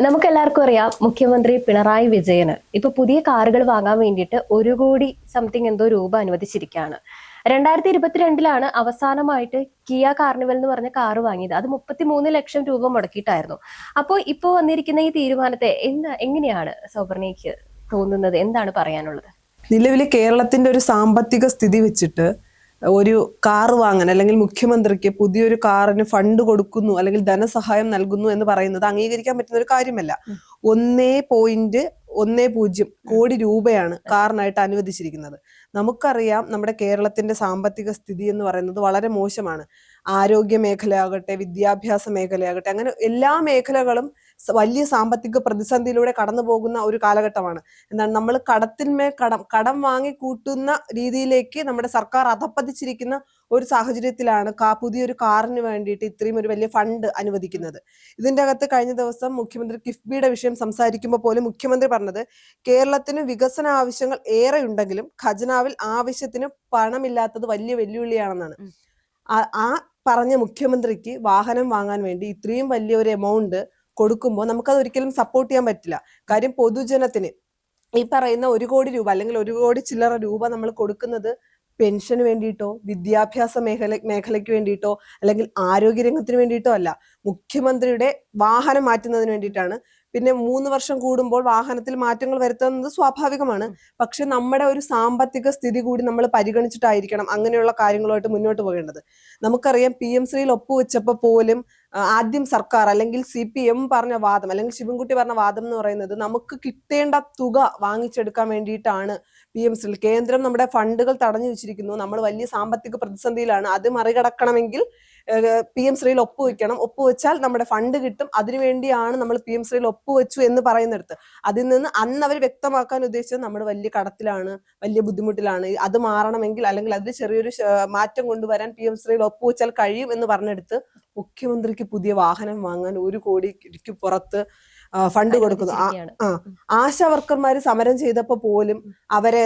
നമുക്ക് എല്ലാവർക്കും അറിയാം മുഖ്യമന്ത്രി പിണറായി വിജയന് ഇപ്പൊ പുതിയ കാറുകൾ വാങ്ങാൻ വേണ്ടിയിട്ട് 1 കോടി സംതിങ് എന്തോ രൂപ അനുവദിച്ചിരിക്കുകയാണ്. 2022 അവസാനമായിട്ട് കിയ കാർണിവൽ എന്ന് പറഞ്ഞ കാറ് വാങ്ങിയത്. അത് 33 ലക്ഷം രൂപ മുടക്കിയിട്ടായിരുന്നു. അപ്പോൾ ഇപ്പോൾ വന്നിരിക്കുന്ന ഈ തീരുമാനത്തെ എങ്ങനെയാണ് സൗപർണിക്ക് തോന്നുന്നത്? എന്താണ് പറയാനുള്ളത്? നിലവിൽ കേരളത്തിന്റെ ഒരു സാമ്പത്തിക സ്ഥിതി വെച്ചിട്ട് ഒരു കാർ വാങ്ങാൻ അല്ലെങ്കിൽ മുഖ്യമന്ത്രിക്ക് പുതിയൊരു കാറിന് ഫണ്ട് കൊടുക്കുന്നു അല്ലെങ്കിൽ ധനസഹായം നൽകുന്നു എന്ന് പറയുന്നത് അംഗീകരിക്കാൻ പറ്റുന്ന ഒരു കാര്യമല്ല. 1.10 കോടി രൂപയാണ് കാറിനായിട്ട് അനുവദിച്ചിരിക്കുന്നത്. നമുക്കറിയാം നമ്മുടെ കേരളത്തിന്റെ സാമ്പത്തിക സ്ഥിതി എന്ന് പറയുന്നത് വളരെ മോശമാണ്. ആരോഗ്യ മേഖലയാകട്ടെ, വിദ്യാഭ്യാസ മേഖലയാകട്ടെ, അങ്ങനെ എല്ലാ മേഖലകളും വലിയ സാമ്പത്തിക പ്രതിസന്ധിയിലൂടെ കടന്നു പോകുന്ന ഒരു കാലഘട്ടമാണ്. എന്താണ്, നമ്മൾ കടത്തിന്മേൽ കടം വാങ്ങി കൂട്ടുന്ന രീതിയിലേക്ക് നമ്മുടെ സർക്കാർ അധപ്പതിച്ചിരിക്കുന്ന ഒരു സാഹചര്യത്തിലാണ് പുതിയൊരു കാറിന് വേണ്ടിയിട്ട് ഇത്രയും ഒരു വലിയ ഫണ്ട് അനുവദിക്കുന്നത്. ഇതിന്റെ അകത്ത് കഴിഞ്ഞ ദിവസം മുഖ്യമന്ത്രി കിഫ്ബിയുടെ വിഷയം സംസാരിക്കുമ്പോൾ പോലും മുഖ്യമന്ത്രി പറഞ്ഞത് കേരളത്തിന് വികസന ആവശ്യങ്ങൾ ഏറെ ഉണ്ടെങ്കിലും ഖജനാവിൽ ആവശ്യത്തിന് പണമില്ലാത്തത് വലിയ വെല്ലുവിളിയാണെന്നാണ്. ആ പറഞ്ഞ മുഖ്യമന്ത്രിക്ക് വാഹനം വാങ്ങാൻ വേണ്ടി ഇത്രയും വലിയൊരു എമൗണ്ട് കൊടുക്കുമ്പോൾ നമുക്കത് ഒരിക്കലും സപ്പോർട്ട് ചെയ്യാൻ പറ്റില്ല. കാര്യം പൊതുജനത്തിന് ഈ പറയുന്ന 1 കോടി രൂപ അല്ലെങ്കിൽ 1 കോടി ചില്ലറ രൂപ നമ്മൾ കൊടുക്കുന്നത് പെൻഷന് വേണ്ടിയിട്ടോ, വിദ്യാഭ്യാസ മേഖലയ്ക്ക് വേണ്ടിയിട്ടോ, അല്ലെങ്കിൽ ആരോഗ്യരംഗത്തിന് വേണ്ടിയിട്ടോ അല്ല, മുഖ്യമന്ത്രിയുടെ വാഹനം മാറ്റുന്നതിന് വേണ്ടിയിട്ടാണ്. പിന്നെ 3 വർഷം കൂടുമ്പോൾ വാഹനത്തിൽ മാറ്റങ്ങൾ വരുത്തുന്നത് സ്വാഭാവികമാണ്. പക്ഷെ നമ്മുടെ ഒരു സാമ്പത്തിക സ്ഥിതി കൂടി നമ്മൾ പരിഗണിച്ചിട്ടായിരിക്കണം അങ്ങനെയുള്ള കാര്യങ്ങളുമായിട്ട് മുന്നോട്ട് പോകേണ്ടത്. നമുക്കറിയാം, PM ശ്രീയിൽ ഒപ്പുവെച്ചപ്പോൾ പോലും ആദ്യം സർക്കാർ അല്ലെങ്കിൽ CPM പറഞ്ഞ വാദം അല്ലെങ്കിൽ ശിവൻകുട്ടി പറഞ്ഞ വാദം എന്ന് പറയുന്നത് നമുക്ക് കിട്ടേണ്ട തുക വാങ്ങിച്ചെടുക്കാൻ വേണ്ടിയിട്ടാണ്. PM ശ്രീയിൽ കേന്ദ്രം നമ്മുടെ ഫണ്ടുകൾ തടഞ്ഞു വെച്ചിരിക്കുന്നു, നമ്മൾ വലിയ സാമ്പത്തിക പ്രതിസന്ധിയിലാണ്, അത് മറികടക്കണമെങ്കിൽ PM ശ്രീയിൽ ഒപ്പുവെക്കണം, ഒപ്പുവെച്ചാൽ നമ്മുടെ ഫണ്ട് കിട്ടും, അതിനുവേണ്ടിയാണ് നമ്മൾ PM ശ്രീയിൽ ഒപ്പുവെച്ചു എന്ന് പറയുന്നിടത്ത് അതിൽ നിന്ന് അന്ന് അവർ വ്യക്തമാക്കാൻ ഉദ്ദേശിച്ചത് നമ്മൾ വലിയ കടത്തിലാണ്, വലിയ ബുദ്ധിമുട്ടിലാണ്, അത് മാറണമെങ്കിൽ അല്ലെങ്കിൽ അതിൽ ചെറിയൊരു മാറ്റം കൊണ്ടുവരാൻ PM ശ്രീയിൽ ഒപ്പുവെച്ചാൽ കഴിയും എന്ന് പറഞ്ഞെടുത്ത് മുഖ്യമന്ത്രിക്ക് പുതിയ വാഹനം വാങ്ങാൻ 1 കോടിക്ക് പുറത്ത് ഫണ്ട് കൊടുക്കുന്നു. ആശാ വർക്കർമാര് സമരം ചെയ്തപ്പോ പോലും അവരെ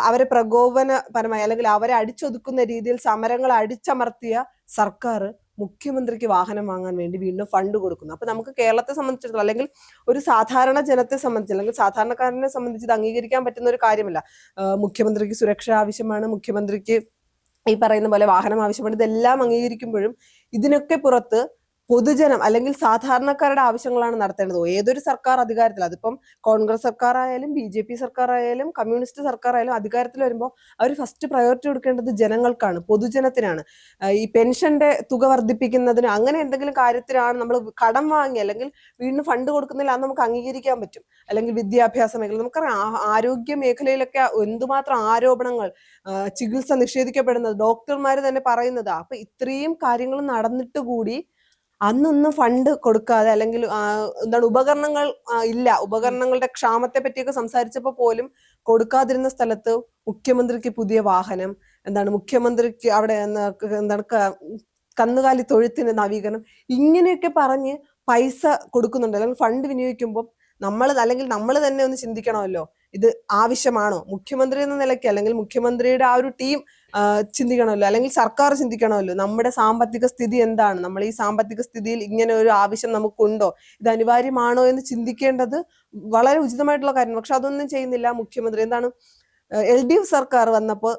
അവരെ പ്രകോപനപരമായി അല്ലെങ്കിൽ അവരെ അടിച്ചൊതുക്കുന്ന രീതിയിൽ സമരങ്ങൾ അടിച്ചമർത്തിയ സർക്കാർ മുഖ്യമന്ത്രിക്ക് വാഹനം വാങ്ങാൻ വേണ്ടി വീണ്ടും ഫണ്ട് കൊടുക്കുന്നു. അപ്പൊ നമുക്ക് കേരളത്തെ സംബന്ധിച്ചിടത്തോളം അല്ലെങ്കിൽ ഒരു സാധാരണ ജനത്തെ സംബന്ധിച്ച് അല്ലെങ്കിൽ സാധാരണക്കാരനെ സംബന്ധിച്ച് ഇത് അംഗീകരിക്കാൻ പറ്റുന്ന ഒരു കാര്യമല്ല. മുഖ്യമന്ത്രിക്ക് സുരക്ഷ ആവശ്യമാണ്, മുഖ്യമന്ത്രിക്ക് ഈ പറയുന്ന പോലെ വാഹനം ആവശ്യമാണ്. ഇതെല്ലാം അംഗീകരിക്കുമ്പോഴും ഇതിനൊക്കെ പുറത്ത് പൊതുജനം അല്ലെങ്കിൽ സാധാരണക്കാരുടെ ആവശ്യങ്ങളാണ് നടത്തേണ്ടത്. ഏതൊരു സർക്കാർ അധികാരത്തിൽ, അതിപ്പം കോൺഗ്രസ് സർക്കാർ ആയാലും BJP സർക്കാർ ആയാലും കമ്മ്യൂണിസ്റ്റ് സർക്കാർ ആയാലും അധികാരത്തിൽ വരുമ്പോൾ അവർ ഫസ്റ്റ് പ്രയോറിറ്റി കൊടുക്കേണ്ടത് ജനങ്ങൾക്കാണ്, പൊതുജനത്തിനാണ്. ഈ പെൻഷന്റെ തുക വർദ്ധിപ്പിക്കുന്നതിന് അങ്ങനെ എന്തെങ്കിലും കാര്യത്തിലാണ് നമ്മൾ കടം വാങ്ങി അല്ലെങ്കിൽ വീണ്ടും ഫണ്ട് കൊടുക്കുന്നില്ല, അത് നമുക്ക് അംഗീകരിക്കാൻ പറ്റും. അല്ലെങ്കിൽ വിദ്യാഭ്യാസ മേഖല, നമുക്കറിയാം ആരോഗ്യ മേഖലയിലൊക്കെ എന്തുമാത്രം ആരോപണങ്ങൾ, ചികിത്സ നിഷേധിക്കപ്പെടുന്നത് ഡോക്ടർമാർ തന്നെ പറയുന്നത്. അപ്പൊ ഇത്രയും കാര്യങ്ങൾ നടന്നിട്ട് കൂടി അന്നൊന്നും ഫണ്ട് കൊടുക്കാതെ അല്ലെങ്കിൽ ഉപകരണങ്ങൾ ഇല്ല, ഉപകരണങ്ങളുടെ ക്ഷാമത്തെ പറ്റിയൊക്കെ സംസാരിച്ചപ്പോൾ പോലും കൊടുക്കാതിരുന്ന സ്ഥലത്ത് മുഖ്യമന്ത്രിക്ക് പുതിയ വാഹനം, മുഖ്യമന്ത്രിക്ക് അവിടെ കന്നുകാലി തൊഴുത്തിന് നവീകരണം, ഇങ്ങനെയൊക്കെ പറഞ്ഞ് പൈസ കൊടുക്കുന്നുണ്ട്. അല്ലെങ്കിൽ ഫണ്ട് വിനിയോഗിക്കുമ്പോൾ നമ്മൾ തന്നെ ഒന്ന് ചിന്തിക്കണമല്ലോ, ഇത് ആവശ്യമാണോ? മുഖ്യമന്ത്രി എന്ന നിലയ്ക്ക് അല്ലെങ്കിൽ മുഖ്യമന്ത്രിയുടെ ആ ഒരു ടീം ചിന്തിക്കണമല്ലോ, അല്ലെങ്കിൽ സർക്കാർ ചിന്തിക്കണമല്ലോ, നമ്മുടെ സാമ്പത്തിക സ്ഥിതി എന്താണ്, നമ്മൾ ഈ സാമ്പത്തിക സ്ഥിതിയിൽ ഇങ്ങനെ ഒരു ആവശ്യം നമുക്കുണ്ടോ, ഇത് അനിവാര്യമാണോ എന്ന് ചിന്തിക്കേണ്ടത് വളരെ ഉചിതമായിട്ടുള്ള കാര്യം. പക്ഷെ അതൊന്നും ചെയ്യുന്നില്ല മുഖ്യമന്ത്രി. LDF സർക്കാർ വന്നപ്പോൾ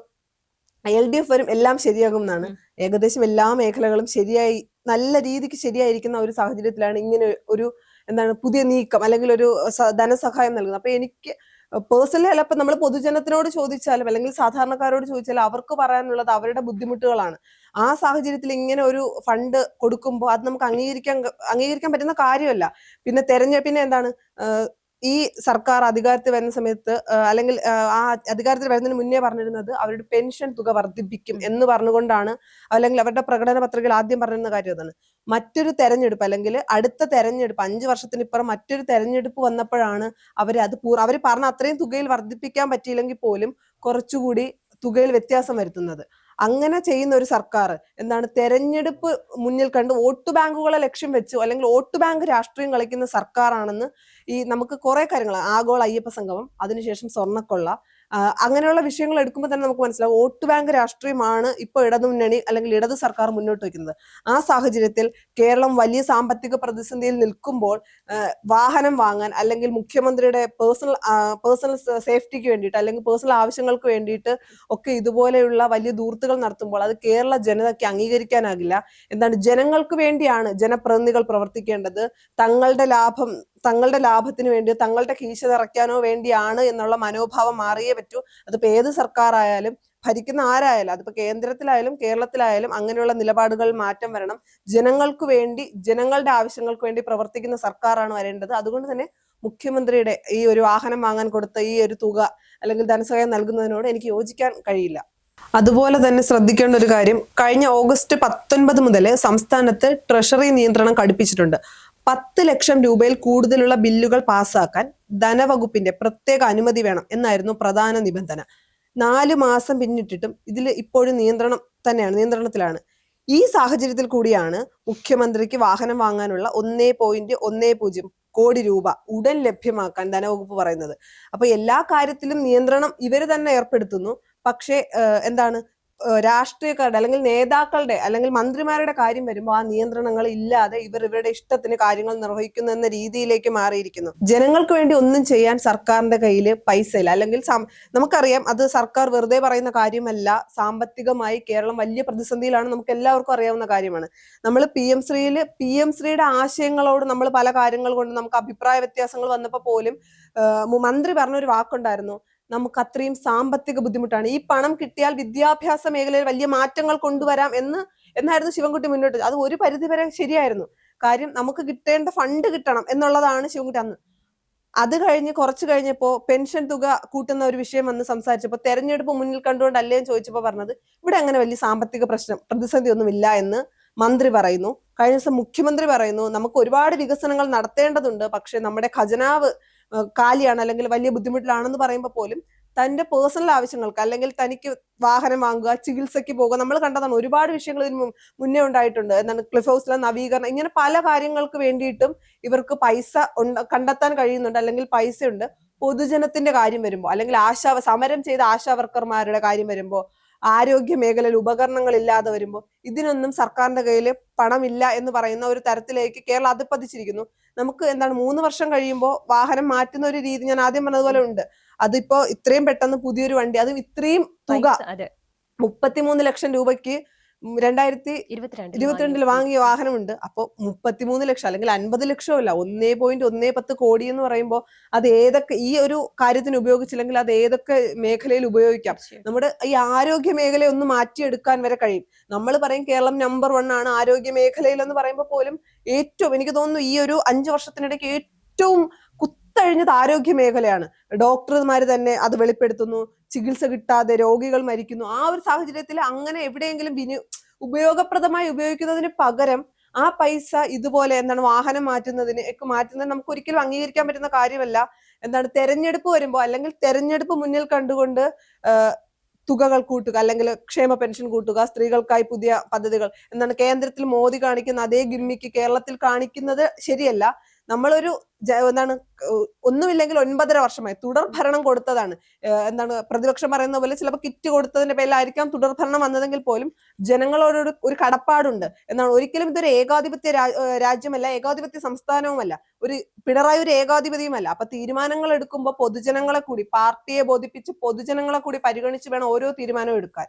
LDF വരും എല്ലാം ശരിയാകും എന്നാണ്. ഏകദേശം എല്ലാ മേഖലകളും ശരിയായി, നല്ല രീതിക്ക് ശരിയായിരിക്കുന്ന ഒരു സാഹചര്യത്തിലാണ് ഇങ്ങനെ ഒരു പുതിയ നീക്കം അല്ലെങ്കിൽ ഒരു ധനസഹായം നൽകുന്നത്. അപ്പൊ എനിക്ക് പേഴ്സണലി അല്ല, ഇപ്പൊ നമ്മൾ പൊതുജനത്തിനോട് ചോദിച്ചാലും അല്ലെങ്കിൽ സാധാരണക്കാരോട് ചോദിച്ചാലും അവർക്ക് പറയാനുള്ളത് അവരുടെ ബുദ്ധിമുട്ടുകളാണ്. ആ സാഹചര്യത്തിൽ ഇങ്ങനെ ഒരു ഫണ്ട് കൊടുക്കുമ്പോൾ അത് നമുക്ക് അംഗീകരിക്കാൻ പറ്റുന്ന കാര്യമല്ല. പിന്നെ ഈ സർക്കാർ അധികാരത്തിൽ വരുന്ന സമയത്ത് അല്ലെങ്കിൽ ആ അധികാരത്തിൽ വരുന്നതിന് മുന്നേ പറഞ്ഞിരുന്നത് അവരുടെ പെൻഷൻ തുക വർദ്ധിപ്പിക്കും എന്ന് പറഞ്ഞുകൊണ്ടാണ്, അല്ലെങ്കിൽ അവരുടെ പ്രകടന പത്രികയിൽ ആദ്യം പറഞ്ഞിരുന്ന കാര്യം അതാണ്. മറ്റൊരു തെരഞ്ഞെടുപ്പ് അല്ലെങ്കിൽ അടുത്ത തെരഞ്ഞെടുപ്പ് 5 വർഷത്തിനിപ്പുറം മറ്റൊരു തെരഞ്ഞെടുപ്പ് വന്നപ്പോഴാണ് അവർ പറഞ്ഞ അത്രയും തുകയിൽ വർദ്ധിപ്പിക്കാൻ പറ്റിയില്ലെങ്കിൽ പോലും കുറച്ചുകൂടി തുകയിൽ വ്യത്യാസം വരുത്തുന്നത്. അങ്ങനെ ചെയ്യുന്ന ഒരു സർക്കാർ തെരഞ്ഞെടുപ്പ് മുന്നിൽ കണ്ട് വോട്ട് ബാങ്കുകളെ ലക്ഷ്യം വെച്ചു അല്ലെങ്കിൽ വോട്ട് ബാങ്ക് രാഷ്ട്രീയം കളിക്കുന്ന സർക്കാരാണെന്ന് നമുക്ക് കുറെ കാര്യങ്ങൾ, ആഗോള അയ്യപ്പ സംഗമം, അതിനുശേഷം സ്വർണ്ണക്കൊള്ള, അങ്ങനെയുള്ള വിഷയങ്ങൾ എടുക്കുമ്പോൾ തന്നെ നമുക്ക് മനസ്സിലാവും വോട്ട് ബാങ്ക് രാഷ്ട്രീയമാണ് ഇപ്പോൾ ഇടതുമുന്നണി അല്ലെങ്കിൽ ഇടത് സർക്കാർ മുന്നോട്ട് വയ്ക്കുന്നത്. ആ സാഹചര്യത്തിൽ കേരളം വലിയ സാമ്പത്തിക പ്രതിസന്ധിയിൽ നിൽക്കുമ്പോൾ വാഹനം വാങ്ങാൻ അല്ലെങ്കിൽ മുഖ്യമന്ത്രിയുടെ പേഴ്സണൽ സേഫ്റ്റിക്ക് വേണ്ടിയിട്ട് അല്ലെങ്കിൽ പേഴ്സണൽ ആവശ്യങ്ങൾക്ക് വേണ്ടിയിട്ട് ഒക്കെ ഇതുപോലെയുള്ള വലിയ ധൂർത്തുകൾ നടത്തുമ്പോൾ അത് കേരള ജനതയ്ക്ക് അംഗീകരിക്കാനാകില്ല. എന്താണ്, ജനങ്ങൾക്ക് വേണ്ടിയാണ് ജനപ്രതിനിധികൾ പ്രവർത്തിക്കേണ്ടത്. തങ്ങളുടെ ലാഭത്തിന് വേണ്ടി, തങ്ങളുടെ കീശ നിറയ്ക്കാനോ വേണ്ടിയാണ് എന്നുള്ള മനോഭാവം മാറിയേ പറ്റൂ. അതിപ്പോ ഏത് സർക്കാർ ആയാലും ഭരിക്കുന്ന ആരായാലും, അതിപ്പോ കേന്ദ്രത്തിലായാലും കേരളത്തിലായാലും അങ്ങനെയുള്ള നിലപാടുകൾ മാറ്റം വരണം. ജനങ്ങൾക്ക് വേണ്ടി, ജനങ്ങളുടെ ആവശ്യങ്ങൾക്ക് വേണ്ടി പ്രവർത്തിക്കുന്ന സർക്കാരാണ് വരേണ്ടത്. അതുകൊണ്ട് തന്നെ മുഖ്യമന്ത്രിയുടെ ഈ ഒരു വാഹനം വാങ്ങാൻ കൊടുത്ത ഈ ഒരു തുക അല്ലെങ്കിൽ ധനസഹായം നൽകുന്നതിനോട് എനിക്ക് യോജിക്കാൻ കഴിയില്ല. അതുപോലെ തന്നെ ശ്രദ്ധിക്കേണ്ട ഒരു കാര്യം, കഴിഞ്ഞ ഓഗസ്റ്റ് 19 മുതൽ സംസ്ഥാനത്ത് ട്രഷറി നിയന്ത്രണം കടുപ്പിച്ചിട്ടുണ്ട്. 10 ലക്ഷം രൂപയിൽ കൂടുതലുള്ള ബില്ലുകൾ പാസ്സാക്കാൻ ധനവകുപ്പിന്റെ പ്രത്യേക അനുമതി വേണം എന്നായിരുന്നു പ്രധാന നിബന്ധന. 4 മാസം പിന്നിട്ടിട്ടും ഇതിൽ ഇപ്പോഴും നിയന്ത്രണത്തിലാണ്. ഈ സാഹചര്യത്തിൽ കൂടിയാണ് മുഖ്യമന്ത്രിക്ക് വാഹനം വാങ്ങാനുള്ള 1.10 കോടി രൂപ ഉടൻ ലഭ്യമാക്കാൻ ധനവകുപ്പ് പറയുന്നത്. അപ്പൊ എല്ലാ കാര്യത്തിലും നിയന്ത്രണം ഇവര് തന്നെ ഏർപ്പെടുത്തുന്നു. പക്ഷേ രാഷ്ട്രീയക്കാരുടെ അല്ലെങ്കിൽ നേതാക്കളുടെ അല്ലെങ്കിൽ മന്ത്രിമാരുടെ കാര്യം വരുമ്പോൾ ആ നിയന്ത്രണങ്ങൾ ഇല്ലാതെ ഇവരുടെ ഇഷ്ടത്തിന് കാര്യങ്ങൾ നിർവഹിക്കുന്നു എന്ന രീതിയിലേക്ക് മാറിയിരിക്കുന്നു. ജനങ്ങൾക്ക് വേണ്ടി ഒന്നും ചെയ്യാൻ സർക്കാരിന്റെ കയ്യിൽ പൈസ ഇല്ല. അല്ലെങ്കിൽ നമുക്കറിയാം, അത് സർക്കാർ വെറുതെ പറയുന്ന കാര്യമല്ല. സാമ്പത്തികമായി കേരളം വലിയ പ്രതിസന്ധിയിലാണ്, നമുക്ക് എല്ലാവർക്കും അറിയാവുന്ന കാര്യമാണ്. നമ്മൾ പി എം ശ്രീയുടെ ആശയങ്ങളോട് നമ്മൾ പല കാര്യങ്ങൾ കൊണ്ട് നമുക്ക് അഭിപ്രായ വ്യത്യാസങ്ങൾ വന്നപ്പോൾ പോലും മന്ത്രി പറഞ്ഞൊരു വാക്കുണ്ടായിരുന്നു, നമുക്ക് അത്രയും സാമ്പത്തിക ബുദ്ധിമുട്ടാണ്, ഈ പണം കിട്ടിയാൽ വിദ്യാഭ്യാസ മേഖലയിൽ വലിയ മാറ്റങ്ങൾ കൊണ്ടുവരാം എന്നായിരുന്നു ശിവൻകുട്ടി മുന്നോട്ട്. അത് ഒരു പരിധിവരെ ശരിയായിരുന്നു. കാര്യം നമുക്ക് കിട്ടേണ്ട ഫണ്ട് കിട്ടണം എന്നുള്ളതാണ് ശിവൻകുട്ടി അന്ന്. അത് കുറച്ചു കഴിഞ്ഞപ്പോ പെൻഷൻ തുക കൂട്ടുന്ന ഒരു വിഷയം വന്ന് സംസാരിച്ചപ്പോൾ തെരഞ്ഞെടുപ്പ് മുന്നിൽ കണ്ടുകൊണ്ടല്ലേ എന്ന് ചോദിച്ചപ്പോൾ പറഞ്ഞത് ഇവിടെ അങ്ങനെ വലിയ സാമ്പത്തിക പ്രതിസന്ധി ഒന്നും ഇല്ല എന്ന് മന്ത്രി പറയുന്നു. കഴിഞ്ഞ ദിവസം മുഖ്യമന്ത്രി പറയുന്നു നമുക്ക് ഒരുപാട് വികസനങ്ങൾ നടത്തേണ്ടതുണ്ട്, പക്ഷെ നമ്മുടെ ഖജനാവ് കാലിയാണ് അല്ലെങ്കിൽ വലിയ ബുദ്ധിമുട്ടിലാണെന്ന് പറയുമ്പോൾ പോലും തന്റെ പേഴ്സണൽ ആവശ്യങ്ങൾക്ക് അല്ലെങ്കിൽ തനിക്ക് വാഹനം വാങ്ങുക, ചികിത്സയ്ക്ക് പോകുക, നമ്മൾ കണ്ടതാണ് ഒരുപാട് വിഷയങ്ങൾ ഇതിന് മുന്നേ ഉണ്ടായിട്ടുണ്ട്. ക്ലിഫ് ഹൗസിലെ നവീകരണം, ഇങ്ങനെ പല കാര്യങ്ങൾക്ക് വേണ്ടിയിട്ടും ഇവർക്ക് പൈസ കണ്ടെത്താൻ കഴിയുന്നുണ്ട് അല്ലെങ്കിൽ പൈസയുണ്ട്. പൊതുജനത്തിന്റെ കാര്യം വരുമ്പോൾ അല്ലെങ്കിൽ സമരം ചെയ്ത ആശാ വർക്കർമാരുടെ കാര്യം വരുമ്പോൾ, ആരോഗ്യ മേഖലയിൽ ഉപകരണങ്ങൾ ഇല്ലാതെ വരുമ്പോൾ ഇതിനൊന്നും സർക്കാരിന്റെ കയ്യിൽ പണമില്ല എന്ന് പറയുന്ന ഒരു തരത്തിലേക്ക് കേരളം അതിപ്പതിച്ചിരിക്കുന്നു. നമുക്ക് 3 വർഷം കഴിയുമ്പോൾ വാഹനം മാറ്റുന്ന ഒരു രീതി ഞാൻ ആദ്യം പറഞ്ഞതുപോലെ ഉണ്ട്. അതിപ്പോ ഇത്രയും പെട്ടെന്ന് പുതിയൊരു വണ്ടി, അതും ഇത്രയും തുക 33 ലക്ഷം രൂപയ്ക്ക് 2022 വാങ്ങിയ വാഹനമുണ്ട്. അപ്പോൾ 33 ലക്ഷം അല്ലെങ്കിൽ 50 ലക്ഷമല്ല, 1.10 കോടി എന്ന് പറയുമ്പോൾ അത് ഏതൊക്കെ ഈ ഒരു കാര്യത്തിന് ഉപയോഗിച്ചില്ലെങ്കിൽ അത് ഏതൊക്കെ മേഖലയിൽ ഉപയോഗിക്കാം. നമ്മുടെ ഈ ആരോഗ്യ മേഖലയെ ഒന്ന് മാറ്റിയെടുക്കാൻ വരെ കഴിയും. നമ്മൾ പറയും കേരളം നമ്പർ 1 ആണ് ആരോഗ്യ മേഖലയിൽ എന്ന് പറയുമ്പോൾ പോലും ഏറ്റവും, എനിക്ക് തോന്നുന്നു ഈ ഒരു 5 വർഷത്തിനിടയ്ക്ക് ഏറ്റവും കുത്തഴിഞ്ഞത് ആരോഗ്യ മേഖലയാണ്. ഡോക്ടർമാർ തന്നെ അത് വെളിപ്പെടുത്തുന്നു. ചികിത്സ കിട്ടാതെ രോഗികൾ മരിക്കുന്നു. ആ ഒരു സാഹചര്യത്തിൽ അങ്ങനെ എവിടെയെങ്കിലും ഉപയോഗപ്രദമായി ഉപയോഗിക്കുന്നതിന് പകരം ആ പൈസ ഇതുപോലെ വാഹനം മാറ്റുന്നതിന് നമുക്ക് ഒരിക്കലും അംഗീകരിക്കാൻ പറ്റുന്ന കാര്യമല്ല. തെരഞ്ഞെടുപ്പ് വരുമ്പോൾ അല്ലെങ്കിൽ തെരഞ്ഞെടുപ്പ് മുന്നിൽ കണ്ടുകൊണ്ട് തുകകൾ കൂട്ടുക അല്ലെങ്കിൽ ക്ഷേമ പെൻഷൻ കൂട്ടുക, സ്ത്രീകൾക്കായി പുതിയ പദ്ധതികൾ, കേന്ദ്രത്തിൽ മോദി കാണിക്കുന്ന അതേ ഗിമ്മിക്ക് കേരളത്തിൽ കാണിക്കുന്നത് ശരിയല്ല. നമ്മളൊരു ഒന്നുമില്ലെങ്കിൽ 9.5 വർഷമായി തുടർ ഭരണം കൊടുത്തതാണ്. പ്രതിപക്ഷം പറയുന്ന പോലെ ചിലപ്പോൾ കിറ്റ് കൊടുത്തതിന്റെ പേരിലായിരിക്കാം തുടർ ഭരണം വന്നതെങ്കിൽ പോലും ജനങ്ങളോട് ഒരു കടപ്പാടുണ്ട്. ഒരിക്കലും ഇതൊരു ഏകാധിപത്യ രാജ്യമല്ല, ഏകാധിപത്യ സംസ്ഥാനവുമല്ല, പിണറായി ഒരു ഏകാധിപതിയുമല്ല. അപ്പൊ തീരുമാനങ്ങൾ എടുക്കുമ്പോൾ പൊതുജനങ്ങളെ കൂടി, പാർട്ടിയെ ബോധിപ്പിച്ച് പൊതുജനങ്ങളെ കൂടി പരിഗണിച്ച് വേണം ഓരോ തീരുമാനവും എടുക്കാൻ.